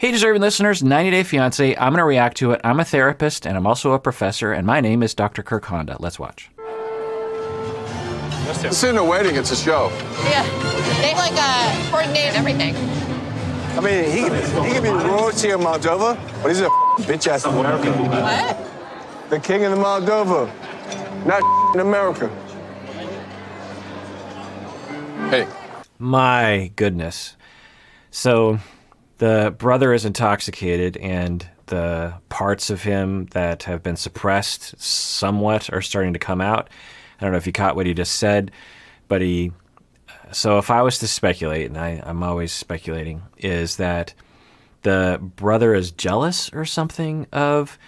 Hey, deserving listeners, 90 Day Fiancé. I'm going to react to it. I'm a therapist, and I'm also a professor, and my name is Dr. Kirk Honda. Let's watch. This isn't a wedding, it's a show. Yeah, they coordinate everything. I mean, he can be royalty in Moldova, but he's a bitch-ass American. What? The king of the Moldova, not in America. Hey. My goodness. So the brother is intoxicated, and the parts of him that have been suppressed somewhat are starting to come out. I don't know if you caught what he just said, but so if I was to speculate, and I'm always speculating, is that the brother is jealous or something of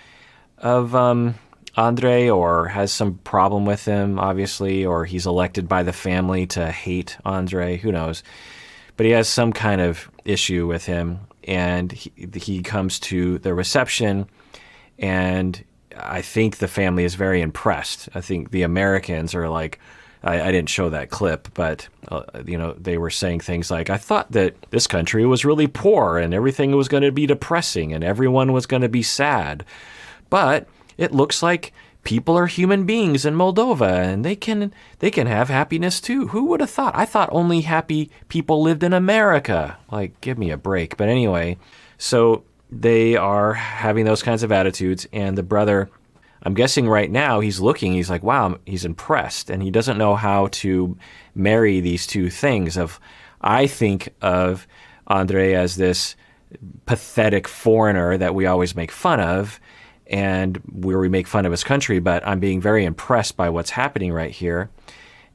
Andrei, or has some problem with him, obviously, or he's elected by the family to hate Andrei, who knows. But he has some kind of issue with him, and he comes to the reception, and I think the family is very impressed. I think the Americans are like, I didn't show that clip, but they were saying things like, I thought that this country was really poor and everything was going to be depressing and everyone was going to be sad. But it looks like people are human beings in Moldova, and they can have happiness too. Who would have thought? I thought only happy people lived in America. Like, give me a break. But anyway, so they are having those kinds of attitudes, and the brother, I'm guessing right now, he's like, wow, he's impressed, and he doesn't know how to marry these two things. I think of Andrei as this pathetic foreigner that we always make fun of, and where we make fun of his country, but I'm being very impressed by what's happening right here.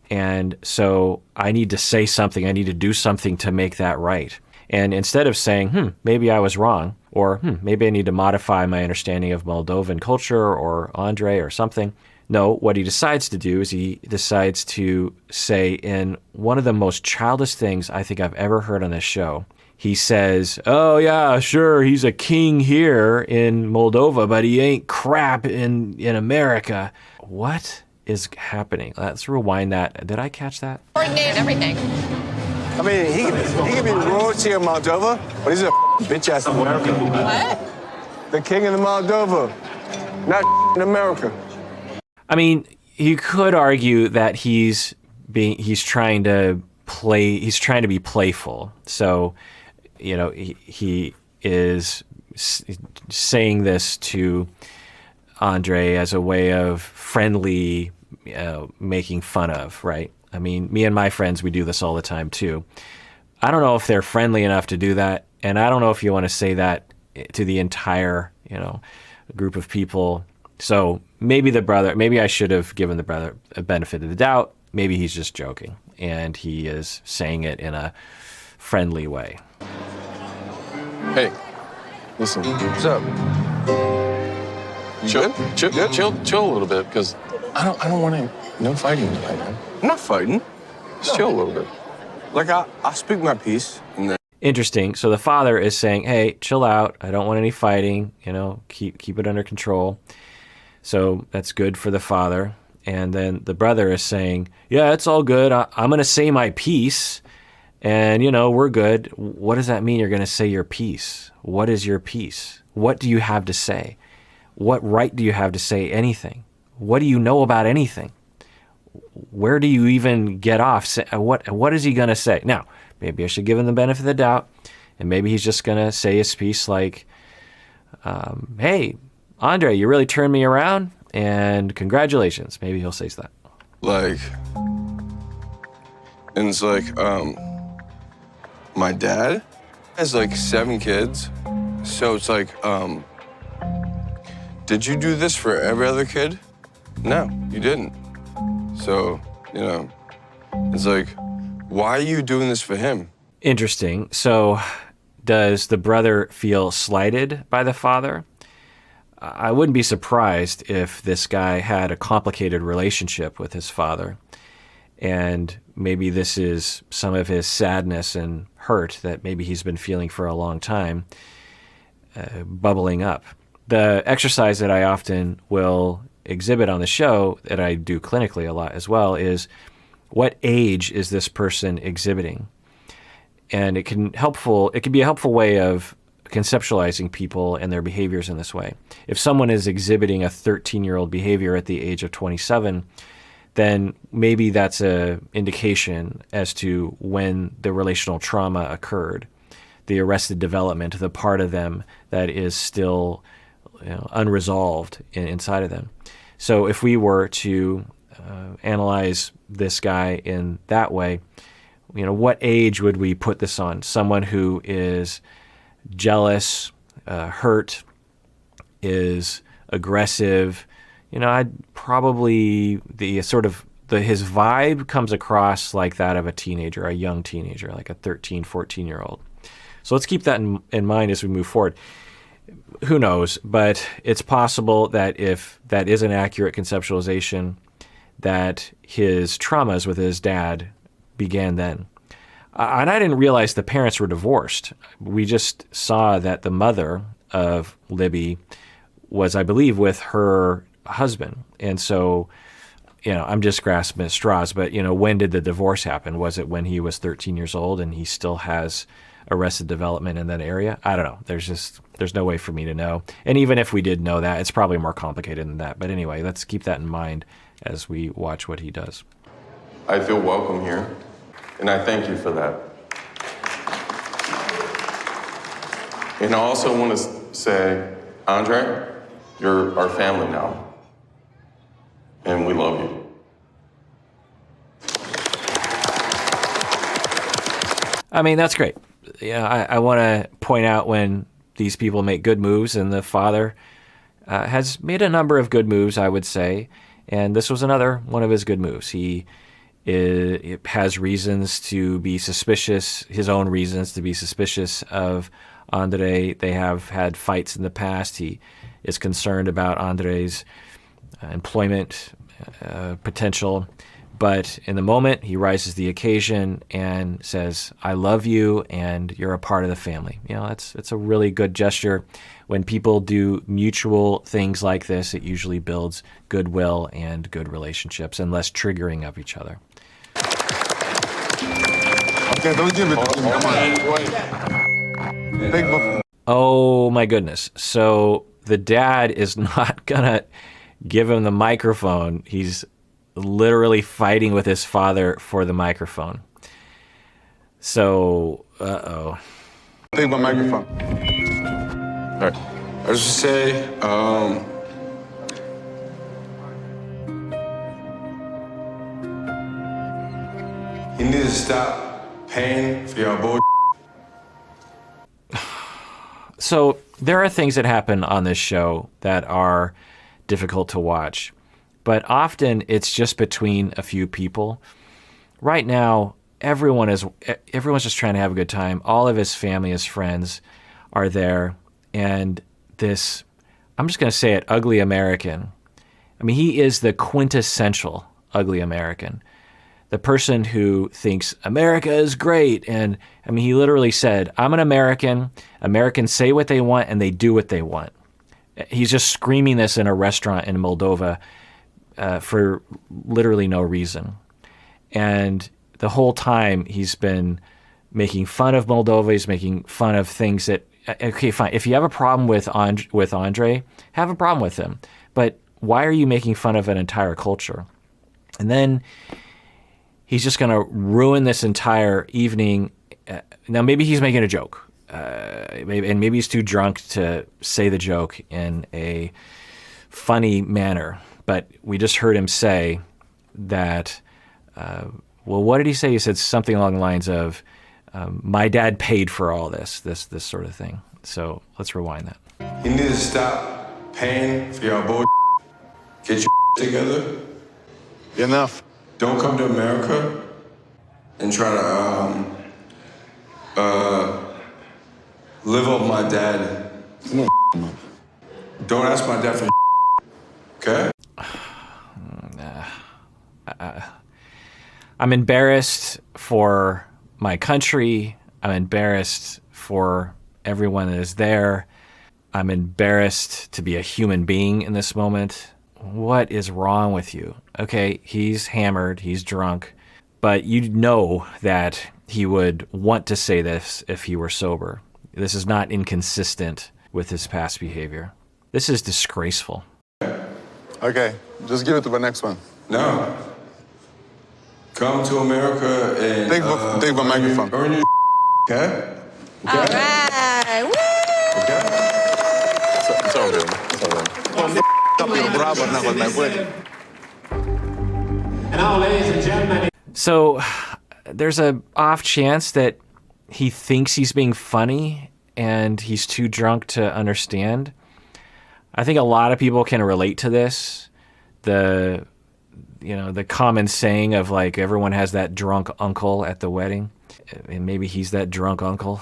And so I need to say something, I need to do something to make that right. And instead of saying, maybe I was wrong, or maybe I need to modify my understanding of Moldovan culture or Andrei or something. No, what he decides to do is he decides to say, in one of the most childish things I think I've ever heard on this show, he says, oh yeah, sure, he's a king here in Moldova, but he ain't crap in America. What is happening? Let's rewind that. Did I catch that? Coordinate everything. I mean, he can be royalty in Moldova, but he's a bitch-ass American. What? The king of the Moldova, not in America. I mean, you could argue that he's trying to be playful. So, he is saying this to Andrei as a way of friendly making fun of, right? I mean, me and my friends, we do this all the time too. I don't know if they're friendly enough to do that, and I don't know if you want to say that to the entire, group of people. So maybe I should have given the brother a benefit of the doubt. Maybe he's just joking, and he is saying it in a friendly way. Hey, listen, what's up? Chill a little bit, because I don't want no fighting tonight, man. I'm not fighting. Just chill a little bit. Like, I'll speak my piece. And then... Interesting. So the father is saying, hey, chill out. I don't want any fighting. Keep it under control. So that's good for the father. And then the brother is saying, yeah, it's all good. I'm going to say my piece. And, we're good. What does that mean, you're going to say your piece? What is your piece? What do you have to say? What right do you have to say anything? What do you know about anything? Where do you even get off? What is he going to say? Now, maybe I should give him the benefit of the doubt, and maybe he's just going to say his piece like, hey, Andrei, you really turned me around, and congratulations. Maybe he'll say that. And it's like, my dad has 7 kids, so it's like, did you do this for every other kid? No, you didn't. So, it's like, why are you doing this for him? Interesting. So does the brother feel slighted by the father? I wouldn't be surprised if this guy had a complicated relationship with his father. And maybe this is some of his sadness and hurt that maybe he's been feeling for a long time, bubbling up. The exercise that I often will exhibit on the show, that I do clinically a lot as well, is what age is this person exhibiting? And it can be a helpful way of conceptualizing people and their behaviors in this way. If someone is exhibiting a 13-year-old behavior at the age of 27, then maybe that's an indication as to when the relational trauma occurred, the arrested development, the part of them that is still unresolved inside of them. So if we were to analyze this guy in that way, what age would we put this on? Someone who is jealous, hurt, is aggressive. I'd probably his vibe comes across like that of a teenager, a young teenager, like a 13, 14-year-old. So let's keep that in mind as we move forward. Who knows? But it's possible that if that is an accurate conceptualization, that his traumas with his dad began then. And I didn't realize the parents were divorced. We just saw that the mother of Libby was, I believe, with her husband. And so, I'm just grasping at straws. But, when did the divorce happen? Was it when he was 13 years old and he still has arrested development in that area? I don't know. There's no way for me to know. And even if we did know that, it's probably more complicated than that. But anyway, let's keep that in mind as we watch what he does. I feel welcome here, and I thank you for that. And I also want to say, Andrei, you're our family now, and we love you. I mean, that's great. I want to point out when these people make good moves, and the father has made a number of good moves, I would say, and this was another one of his good moves. He has reasons to be suspicious, his own reasons to be suspicious of Andrei. They have had fights in the past. He is concerned about Andrei's employment potential. But in the moment, he rises to the occasion and says, I love you, and you're a part of the family. It's a really good gesture. When people do mutual things like this, it usually builds goodwill and good relationships and less triggering of each other. Okay, don't give it to me. Come on. Oh, my goodness. So the dad is not going to give him the microphone. He's literally fighting with his father for the microphone. So, Take my microphone. All right. I was just say, you need to stop paying for your bull. So there are things that happen on this show that are difficult to watch, but often it's just between a few people. Right now, everyone's just trying to have a good time. All of his family, his friends are there. And this, I'm just going to say it, ugly American. I mean, he is the quintessential ugly American. The person who thinks America is great. And I mean, he literally said, I'm an American. Americans say what they want and they do what they want. He's just screaming this in a restaurant in Moldova for literally no reason. And the whole time he's been making fun of Moldova. He's making fun of things that, okay, fine. If you have a problem with Andrei, have a problem with him. But why are you making fun of an entire culture? And then he's just going to ruin this entire evening. Now, maybe he's making a joke. Maybe he's too drunk to say the joke in a funny manner. But we just heard him say that, well, what did he say? He said something along the lines of, my dad paid for all this sort of thing. So let's rewind that. You need to stop paying for your bull. Get your together. Enough. Don't come to America and try to live off my dad. Don't ask my dad for okay? I'm embarrassed for my country. I'm embarrassed for everyone that is there. I'm embarrassed to be a human being in this moment. What is wrong with you? Okay, he's hammered, he's drunk, but you know that he would want to say this if he were sober. This is not inconsistent with his past behavior. This is disgraceful. Okay, just give it to the next one. No. Come to America and Take the microphone. earn your okay? All right. Woo! Okay? It's all good. It's all good. And now, ladies and gentlemen, So there's a off chance that he thinks he's being funny and he's too drunk to understand. I think a lot of people can relate to this. The common saying of like everyone has that drunk uncle at the wedding, and maybe he's that drunk uncle.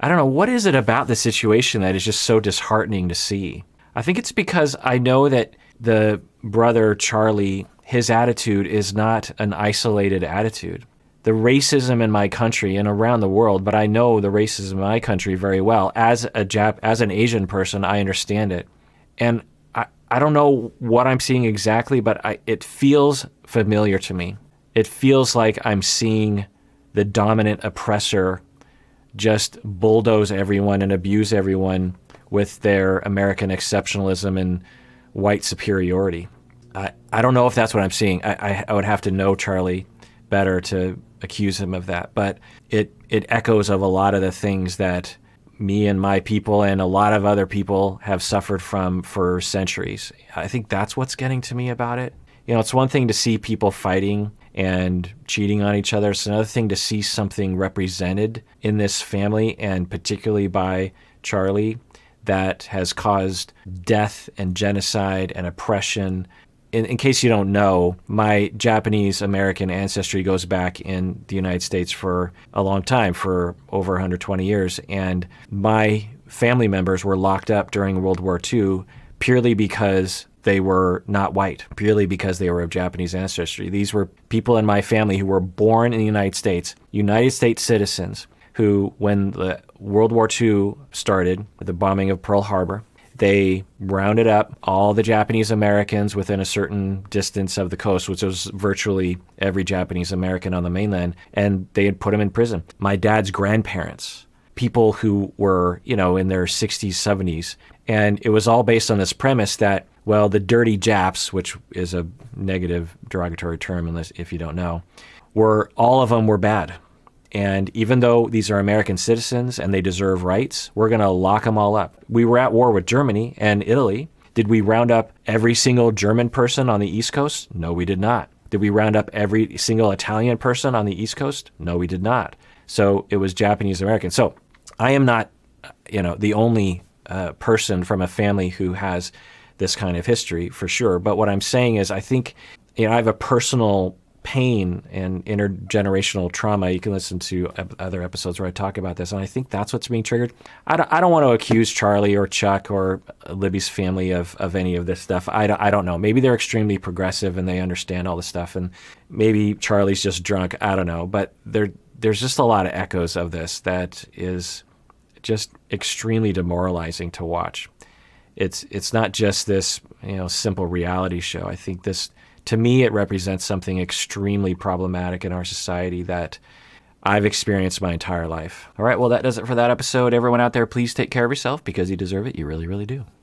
I don't know, what is it about the situation that is just so disheartening to see? I think it's because I know that the brother Charlie, his attitude is not an isolated attitude. The racism in my country and around the world, but I know the racism in my country very well. As an Asian person, I understand it. And I don't know what I'm seeing exactly, but it feels familiar to me. It feels like I'm seeing the dominant oppressor just bulldoze everyone and abuse everyone with their American exceptionalism and white superiority. I don't know if that's what I'm seeing. I would have to know Charlie better to accuse him of that. But it echoes of a lot of the things that me and my people and a lot of other people have suffered from for centuries. I think that's what's getting to me about it. You know, it's one thing to see people fighting and cheating on each other. It's another thing to see something represented in this family, and particularly by Charlie, that has caused death and genocide and oppression. In case you don't know, my Japanese-American ancestry goes back in the United States for a long time, for over 120 years. And my family members were locked up during World War II purely because they were not white, purely because they were of Japanese ancestry. These were people in my family who were born in the United States citizens, who, when the World War II started, with the bombing of Pearl Harbor, they rounded up all the Japanese Americans within a certain distance of the coast, which was virtually every Japanese American on the mainland, and they had put them in prison. My dad's grandparents, people who were, in their 60s, 70s, and it was all based on this premise that, well, the dirty Japs, which is a negative derogatory term unless if you don't know, all of them were bad. And even though these are American citizens and they deserve rights, we're going to lock them all up. We were at war with Germany and Italy. Did we round up every single German person on the East Coast? No, we did not. Did we round up every single Italian person on the East Coast? No, we did not. So it was Japanese American. So I am not, the only person from a family who has this kind of history, for sure. But what I'm saying is I think, I have a personal pain and intergenerational trauma. You can listen to other episodes where I talk about this, and I think that's what's being triggered. I don't want to accuse Charlie or Chuck or Libby's family of any of this stuff. I don't know. Maybe they're extremely progressive and they understand all this stuff, and maybe Charlie's just drunk. I don't know. But there's just a lot of echoes of this that is just extremely demoralizing to watch. It's not just this simple reality show. I think this, to me, it represents something extremely problematic in our society that I've experienced my entire life. All right, well, that does it for that episode. Everyone out there, please take care of yourself because you deserve it. You really, really do.